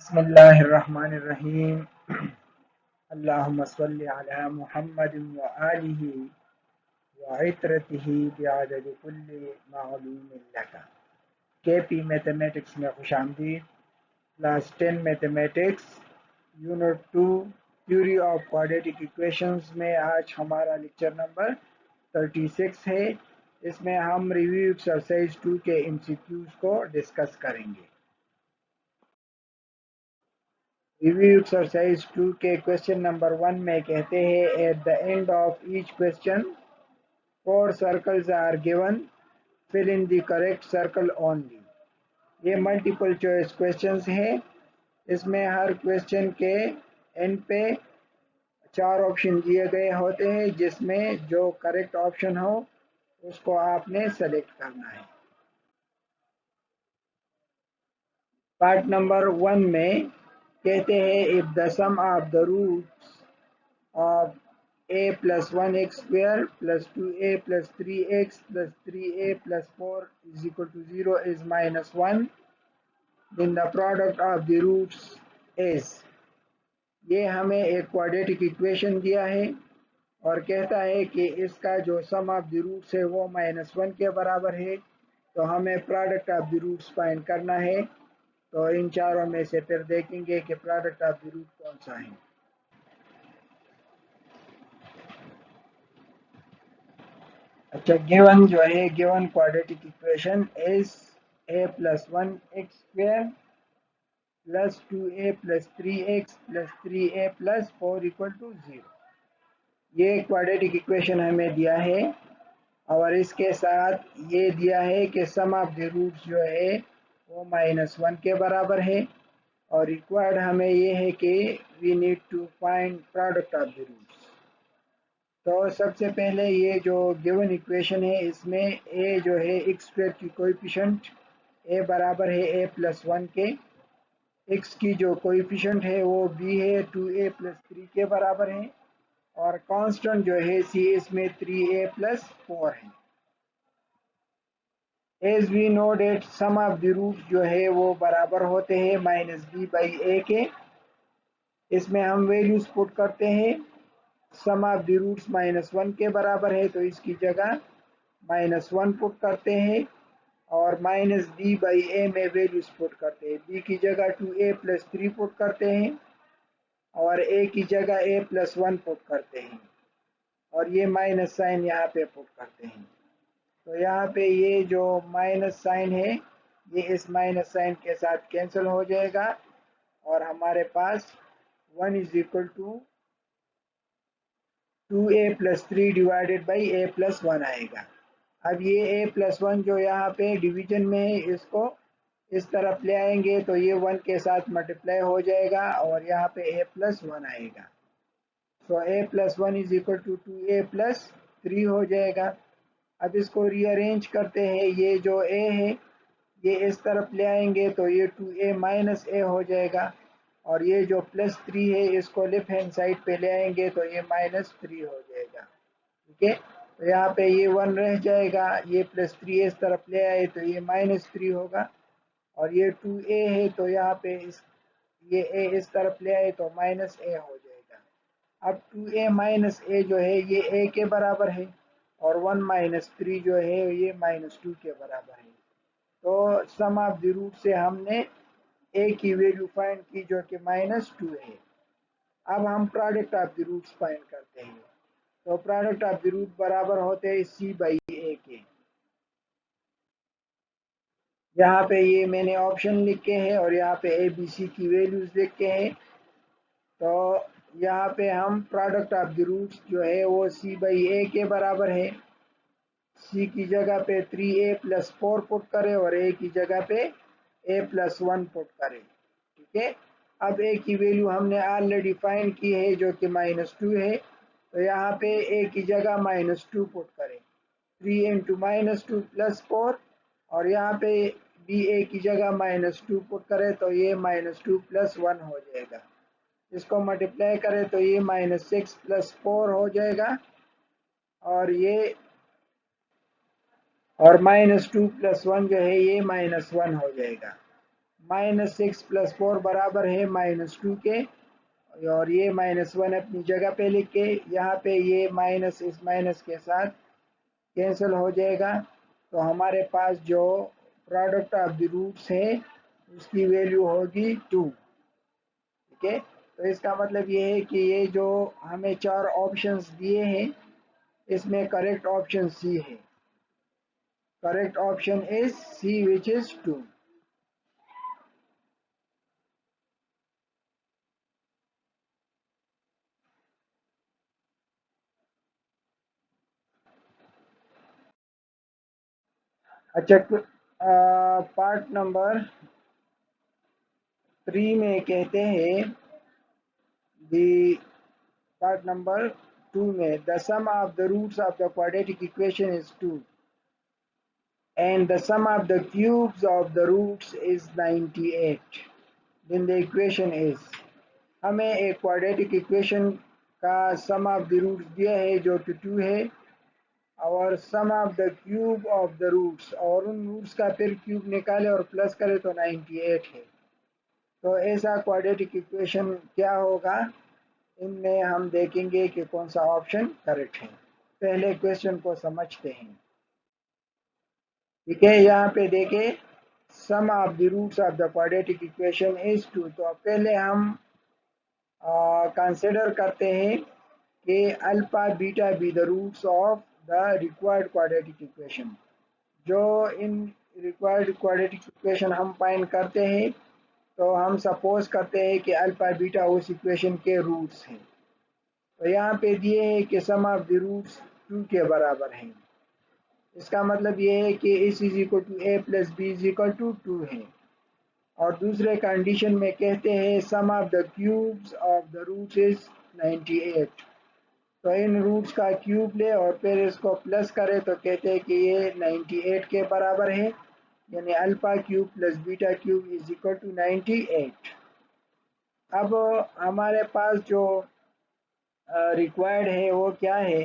बिस्मिल्लाहिर्रहमानिर्रहीम। अल्लाहुम्मा सल्लि अला मुहम्मदिन व आलिहि व इत्रतिही बिअदद कुल्लि मालूमिन लका। केपी मैथमेटिक्स में खुशामदीद। Class 10 mathematics unit 2 theory of quadratic equations में आज हमारा लेक्चर नंबर 36 है। इसमें हम रिव्यू एक्सरसाइज 2 के एमसीक्यूज को डिस्कस करेंगे। रिव्यू एक्सरसाइज 2 के क्वेश्चन नंबर 1 में कहते हैं at the end of each question 4 circles are given, fill in the correct circle only. ये मल्टीपल चॉइस क्वेश्चंस है। इसमें हर क्वेश्चन के एंड पे 4 ऑप्शन दिए गए होते हैं, जिसमें जो करेक्ट ऑप्शन हो उसको आपने सेलेक्ट करना है। पार्ट नंबर 1 में कहते हैं if the sum of the roots of a plus 1x square plus 2a plus 3x plus 3a plus 4 is equal to 0 is minus 1, then the product of the roots is। ये हमें एक quadratic equation दिया है और कहता है कि इसका जो सम ऑफ द रूट्स है वो -1 के बराबर है। तो हमें product of the roots find करना है। तो इन चारों में से फिर देखेंगे कि प्रोडक्ट ऑफ द रूट कौन सा है। अच्छा, गिवन जो है given quadratic equation is a plus 1x square plus 2a plus 3x plus 3a plus 4 equal to 0। ये क्वाड्रेटिक इक्वेशन हमें दिया है और इसके साथ ये दिया है कि सम ऑफ द रूट्स जो है वो -1 के बराबर है और रिक्वायर्ड हमें ये है कि we need to find product of the roots. तो सबसे पहले ये जो गिवन इक्वेशन है इसमें a जो है x स्क्वायर की कोएफिशिएंट a बराबर है a प्लस 1 के, x की जो कोएफिशिएंट है वो b है 2a प्लस 3 के बराबर है और कांस्टेंट जो है c इसमें 3a प्लस 4 है। As we know that sum of the root जो है वो बराबर होते हैं -b/a के। इसमें हम वैल्यूज पुट करते हैं। सम ऑफ द रूट्स -1 के बराबर है तो इसकी जगह -1 पुट करते हैं और -b/a में वैल्यूज पुट करते हैं। b की जगह 2a प्लस 3 पुट करते हैं और a की जगह a प्लस 1 पुट करते हैं और ये माइनस साइन यहाँ पे पुट करते हैं। तो यहाँ पे ये जो माइनस साइन है ये इस माइनस साइन के साथ कैंसिल हो जाएगा और हमारे पास 1 is equal to 2a plus 3 divided by a plus 1 आएगा। अब ये a प्लस 1 जो यहाँ पे डिवीजन में है इसको इस तरफ ले आएंगे तो ये 1 के साथ मल्टीप्लाई हो जाएगा और यहाँ पे a प्लस 1 आएगा। So a plus 1 is equal to 2a plus 3 हो जाएगा। अब इसको रीअरेंज करते हैं। ये जो a है ये इस तरफ ले आएंगे तो ये 2a माइनस a हो जाएगा और ये जो प्लस 3 है इसको लेफ्ट हैंड साइड पे ले आएंगे तो ये -3 हो जाएगा। ठीक है, तो यहाँ पे ये 1 रह जाएगा, ये प्लस 3 इस तरफ ले आए तो ये -3 होगा और ये 2a है तो यहाँ पे ये a इस तरफ ले आए तो -a हो जाएगा। अब 2a माइनस a जो है ये a के बराबर है और 1 माइनस 3 जो है ये -2 के बराबर है। तो सम ऑफ द रूट से हमने a की वैल्यू फाइंड की जो कि -2 है। अब हम product of the roots find करते हैं। तो प्रोडक्ट ऑफ द रूट बराबर होते हैं c/a के। यहाँ पे ये मैंने ऑप्शन लिखे हैं और यहाँ पे a b c की वैल्यूज लिखे हैं। तो यहाँ पे हम प्रोडक्ट ऑफ द रूट्स जो है वो c/a के बराबर है। c की जगह पे 3a प्लस 4 पुट करें और a की जगह पे a प्लस 1 पुट करें। ठीक है, अब a की वैल्यू हमने ऑलरेडी फाइंड की है जो कि -2 है तो यहाँ पे a की जगह -2 पुट करें। 3 इंटू -2 प्लस 4 और यहाँ पे भी a की जगह -2 पुट करें तो ये -2 प्लस 1 हो जाएगा। इसको मल्टीप्लाई करें तो ये -6 प्लस 4 हो जाएगा और ये और -2 प्लस 1 जो है ये -1 हो जाएगा। -6 + 4 बराबर है -2 के, और ये -1 अपनी जगह पे लिख के यहाँ पे ये माइनस इस माइनस के साथ कैंसिल हो जाएगा। तो हमारे पास जो प्रोडक्ट ऑफ द रूट्स है उसकी वैल्यू होगी 2। ठीक है, तो इसका मतलब ये है कि ये जो हमें 4 ऑप्शंस दिए हैं इसमें करेक्ट ऑप्शन सी है। Correct option is C which is 2। अच्छा, पार्ट नंबर 3 में कहते हैं दी पार्ट नंबर 2 में the sum of the roots of the quadratic equation is 2 and the sum of the cubes of the roots is 98, then the equation is। हमें एक quadratic equation का सम of the roots दिया है जो कि 2 है, और sum of the cube of the roots, और उन रूट्स का फिर क्यूब निकाले और प्लस करे तो 98 है। तो ऐसा क्वाड्रेटिक इक्वेशन क्या होगा, इनमें हम देखेंगे कि कौन सा ऑप्शन करेक्ट है। पहले क्वेश्चन को समझते हैं। ठीक है, यहाँ पे देखें sum of the roots of the quadratic equation is 2। तो पहले हम कंसिडर करते हैं कि alpha beta be the roots of the required quadratic equation. जो इन रिक्वायर्ड क्वाड्रेटिक इक्वेशन हम फाइंड करते हैं, तो हम सपोज करते हैं कि अल्फा बीटा उस इक्वेशन के रूट्स हैं। तो यहाँ पे दिए हैं कि सम ऑफ द रूट्स 2 के बराबर हैं। इसका मतलब ये है कि इस is equal to a plus b is equal to 2 है। और दूसरे कंडीशन में कहते हैं sum of the cubes of the roots is 98। तो इन रूट्स का क्यूब ले और फिर इसको प्लस करें तो कहते हैं कि ये 98 के बराबर है, यानी alpha cube plus beta cube is equal to 98। अब हमारे पास जो रिक्वायर्ड है वो क्या है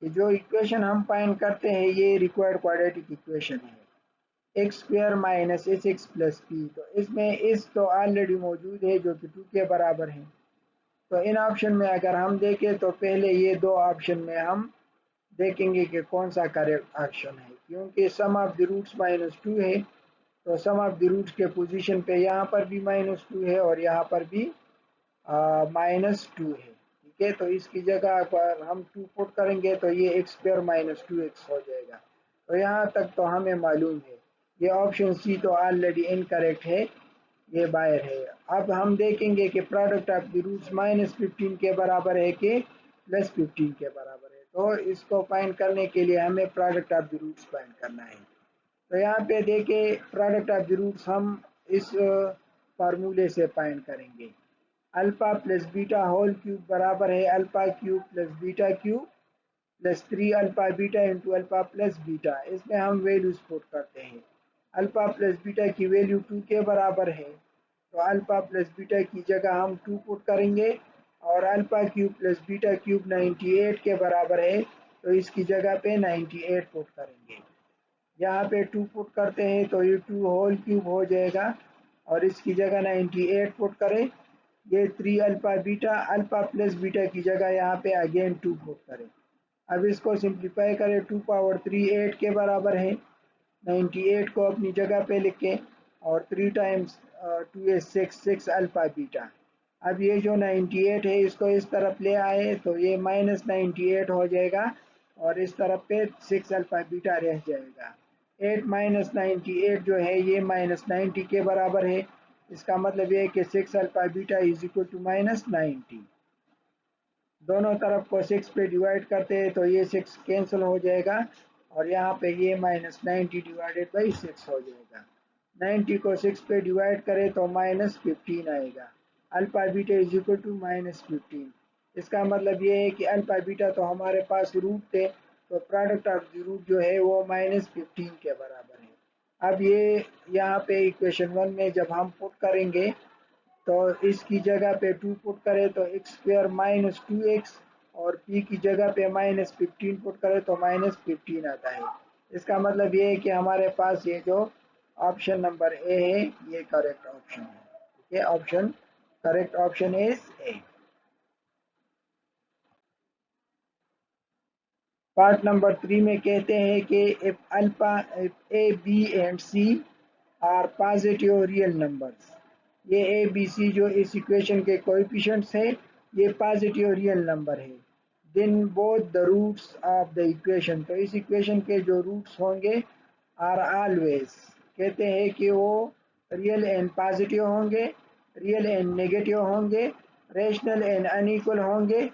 कि जो इक्वेशन हम फाइंड करते हैं ये रिक्वायर्ड क्वाड्रेटिक इक्वेशन है, x square minus S x plus P. तो इसमें इस तो ऑलरेडी मौजूद है जो कि 2 के बराबर है। तो इन ऑप्शन में अगर हम देखें तो पहले ये दो ऑप्शन में हम देखेंगे कि कौन सा करेक्ट ऑप्शन है, क्योंकि सम ऑफ द रूट्स -2 है। तो सम ऑफ द रूट्स के पोजीशन पे यहाँ पर भी -2 है और यहाँ पर भी -2 है। ठीक है, तो इसकी जगह पर हम 2 पुट करेंगे तो ये एक्स स्क्वायर माइनस 2x हो जाएगा। तो यहाँ तक तो हमें मालूम है। ये ऑप्शन सी तो ऑलरेडी इनकरेक्ट है, ये बाहर है। अब हम देखेंगे कि प्रोडक्ट ऑफ द रूट्स -15 के बराबर है कि +15 के बराबर है। तो इसको फाइंड करने के लिए हमें product of the roots find करना है। तो यहाँ पे देखें प्रोडक्ट ऑफ द रूट्स हम इस फार्मूले से फाइंड करेंगे। Alpha plus beta whole cube बराबर है alpha cube plus beta cube plus 3 alpha beta into alpha plus beta. इसमें हम वैल्यूज पुट करते हैं। अल्फा प्लस बीटा की वैल्यू 2 के बराबर है, तो अल्फा प्लस बीटा की जगह हम 2 पुट करेंगे, और alpha cube plus beta cube 98 के बराबर है, तो इसकी जगह पे 98 पुट करेंगे। यहाँ पे 2 पुट करते हैं तो ये 2 होल क्यूब हो जाएगा, और इसकी जगह 98 पुट करें। ये 3 अल्फा प्लस बीटा की जगह यहाँ पे अगेन 2 पुट करें। अब इसको सिंप्लीफाई करें, 2 पावर 3 8 के बराबर है। 98 को अपनी जगह पे लिखें, और 3 टाइम्स 2 is 6 अल्फा बीटा। अब ये जो 98 है इसको इस तरफ ले आए तो ये -98 हो जाएगा, और इस तरफ पे 6 अल्फा बीटा रह जाएगा। 8 माइनस 98 जो है ये -90 के बराबर है। इसका मतलब ये है कि 6 alpha beta is equal to -90। दोनों तरफ को 6 पे डिवाइड करते हैं तो ये 6 कैंसिल हो जाएगा, और यहाँ पे ये -90 डिवाइडेड बाई 6 हो जाएगा। 90 को 6 पे डिवाइड करें तो -15 आएगा। Alpha beta is equal to -15। इसका मतलब ये है कि अल्फा बीटा तो हमारे पास रूट थे, तो प्रोडक्ट ऑफ द रूट जो है वो -15 के बराबर है। अब ये यहाँ पे इक्वेशन 1 में जब हम पुट करेंगे तो इसकी जगह पे 2 पुट करें तो एक्स स्क्वायर माइनस 2x, और p की जगह पे -15 पुट करें तो -15 आता है। इसका मतलब ये है कि हमारे पास ये जो ऑप्शन नंबर ए है, ये करेक्ट ऑप्शन है। ठीक है, option correct option is A. Part number 3 में कहते हैं कि if alpha if A B and C are positive real numbers, ये ए बी सी जो इस इक्वेशन के कोएफिशिएंट्स है, ये पॉजिटिव रियल नंबर है। Then both the roots of the equation, तो इस इक्वेशन के जो रूट्स होंगे आर ऑलवेज, कहते हैं कि वो रियल एंड पॉजिटिव होंगे, रियल एंड नेगेटिव होंगे, रेशनल एंड अनइक्वल होंगे।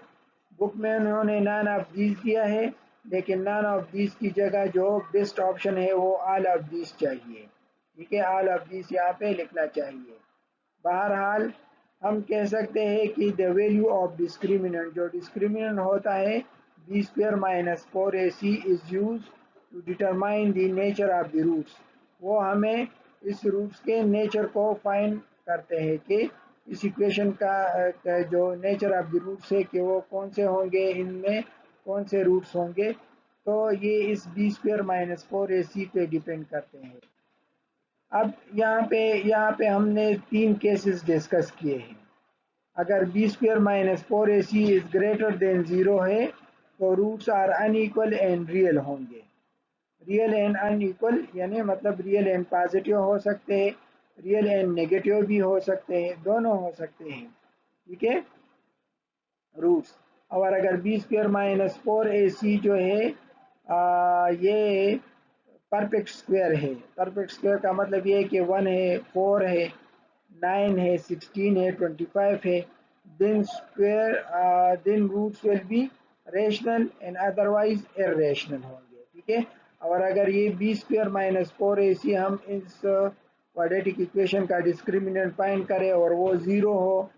बुक में उन्होंने नॉन ऑफ दीज दिया है, लेकिन नॉन ऑफ दीज की जगह जो बेस्ट ऑप्शन है वो ऑल ऑफ दीज चाहिए। ठीक है, ऑल ऑफ दीज यहाँ पे लिखना चाहिए। बहरहाल हम कह सकते हैं कि द वैल्यू ऑफ डिस्क्रिमिनेंट, जो डिस्क्रिमिनेंट होता है B square minus 4ac is use to determine the nature of the roots, वो हमें इस रूट्स के नेचर को फाइंड करते हैं कि इस इक्वेशन का जो नेचर ऑफ द रूट्स है कि वो कौन से होंगे, इनमें कौन से रूट्स होंगे। तो ये इस बी स्क्वायर माइनस 4ac पे डिपेंड करते हैं। अब यहाँ पे हमने 3 केसेस डिस्कस किए हैं। अगर B square minus 4ac is greater than 0 है तो roots are unequal and real होंगे। रियल एंड अनइक्वल यानी मतलब रियल एंड पॉजिटिव हो सकते हैं, रियल एंड नेगेटिव भी हो सकते हैं, दोनों हो सकते हैं। ठीक है, रूट्स। और अगर बी स्क्वायर माइनस 4ac जो है ये परफेक्ट स्क्वायर है। परफेक्ट स्क्वायर का मतलब ये है कि 1 है, 4 है, 9 है, 16 है, 25 है। Then roots will be rational and otherwise irrational होंगे। ठीक है, और अगर ये बी स्क्वायर माइनस 4ac हम इस क्वाड्रेटिक इक्वेशन का डिस्क्रिमिनेंट फाइंड करें और वो 0 हो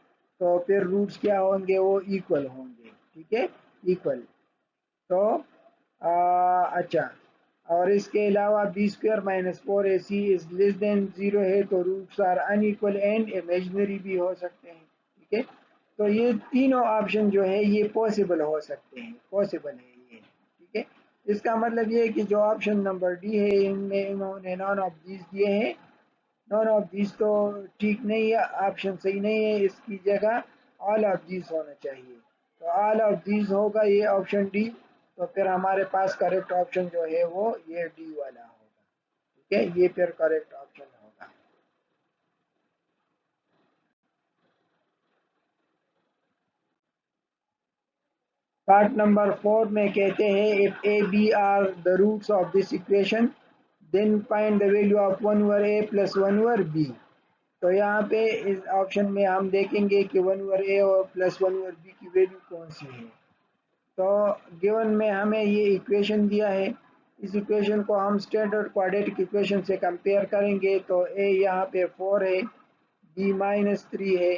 तो फिर रूट्स क्या होंगे, वो इक्वल होंगे। ठीक है, इक्वल। तो अच्छा, और इसके अलावा B square minus 4ac is less than 0 है तो roots are unequal and imaginary भी हो सकते हैं। ठीक है, तो ये तीनों ऑप्शन जो है ये पॉसिबल हो सकते हैं, पॉसिबल है ये। ठीक है, इसका मतलब ये है कि जो ऑप्शन नंबर डी है इनमें इन्होंने नॉन ऑफ दीज दिए हैं। नॉन ऑफ दीज तो ठीक नहीं है, ऑप्शन सही नहीं है, इसकी जगह ऑल ऑफ दीज होना चाहिए। तो ऑल ऑफ दीज होगा ये ऑप्शन डी, तो फिर हमारे पास करेक्ट ऑप्शन जो है वो ये डी वाला होगा। ठीक है, ये फिर करेक्ट ऑप्शन होगा। पार्ट नंबर 4 में कहते हैं if A B are the roots of this equation then find the value of 1 over A plus 1 over B. तो यहाँ पे इस ऑप्शन में हम देखेंगे कि 1 ओवर ए और प्लस 1 ओवर बी की वैल्यू कौन सी है। तो गिवन में हमें ये इक्वेशन दिया है, इस इक्वेशन को हम स्टैंडर्ड क्वाड्रेटिक इक्वेशन से कंपेयर करेंगे तो ए यहाँ पे 4 है, बी माइनस 3 है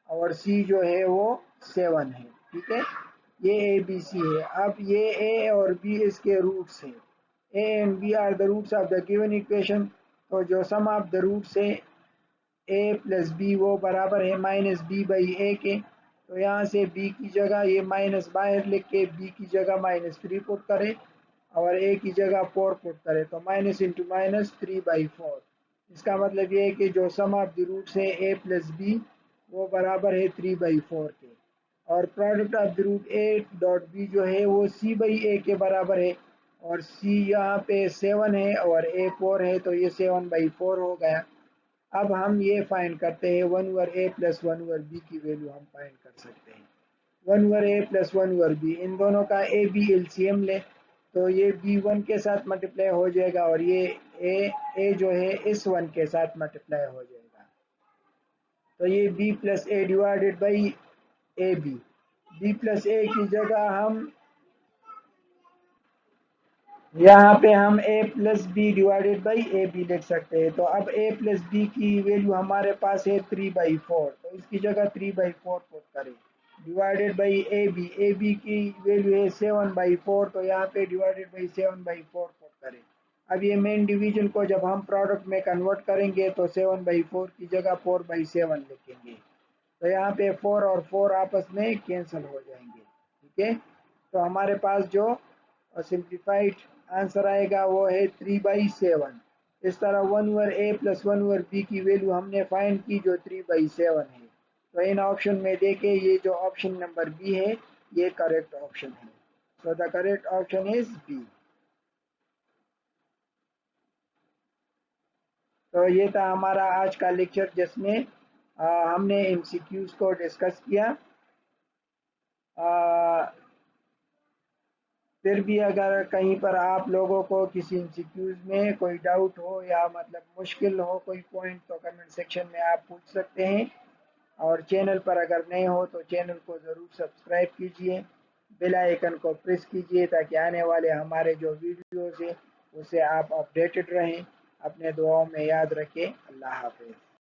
और सी जो है वो 7 है। ठीक है, ये ए बी सी है। अब ये ए और बी इसके रूट्स हैं, A and B are the roots of the given equation. तो जो सम ऑफ द रूट्स है ए प्लस बी वो बराबर है माइनस बी बाई ए के। तो यहाँ से बी की जगह ये माइनस बाहर लिख के बी की जगह माइनस 3 पुट करें और ए की जगह 4 पुट करें, तो माइनस इंटू माइनस 3/4। इसका मतलब ये है कि जो सम ऑफ द रूट्स है ए प्लस बी वो बराबर है 3/4 के। और product of the root A dot B जो है वो सी बाई ए के बराबर है, और सी यहाँ पे 7 है और ए 4 है तो ये 7/4 हो गया। अब हम ये फाइंड करते हैं 1 over A plus 1 over B की वैल्यू हम फाइंड कर सकते हैं। 1 over A plus 1 over B, इन दोनों का ए बी एलसीएम ले तो ये बी 1 के साथ मल्टीप्लाई हो जाएगा और ये ए जो है इस 1 के साथ मल्टीप्लाई हो जाएगा। तो ये b plus a divided by a b, b plus a की जगह हम यहाँ पे हम a plus b divided by a b लिख सकते हैं। तो अब a प्लस बी की वैल्यू हमारे पास है 3/4, तो इसकी जगह 3/4 पुट करें डिवाइडेड बाई ए बी की वैल्यू है 7/4, तो यहाँ पे डिवाइडेड बाई 7/4 पुट करें। अब ये मेन डिवीजन को जब हम प्रोडक्ट में कन्वर्ट करेंगे तो 7/4 की जगह 4/7 लिखेंगे। तो यहाँ पे 4 और 4 आपस में कैंसिल हो जाएंगे। ठीक है, तो हमारे पास जो सिंप्लीफाइड आंसर आएगा वो है 3/7। इस तरह 1 over A plus 1 over B की वैल्यू हमने फाइंड की जो 3/7 है। तो इन ऑप्शन में देखें, ये जो ऑप्शन नंबर बी है ये करेक्ट ऑप्शन है। So the correct option is B. तो ये था हमारा आज का लेक्चर जिसमें हमने एमसीक्यूज को डिस्कस किया। फिर भी अगर कहीं पर आप लोगों को किसी एमसीक्यूज में कोई डाउट हो या मतलब मुश्किल हो कोई पॉइंट, तो कमेंट सेक्शन में आप पूछ सकते हैं। और चैनल पर अगर नए हो तो चैनल को ज़रूर सब्सक्राइब कीजिए, बेल आइकन को प्रेस कीजिए ताकि आने वाले हमारे जो वीडियोज़ हैं उससे आप अपडेटेड रहें। अपने दुआओं में याद रखें। अल्लाह हाफ़िज़।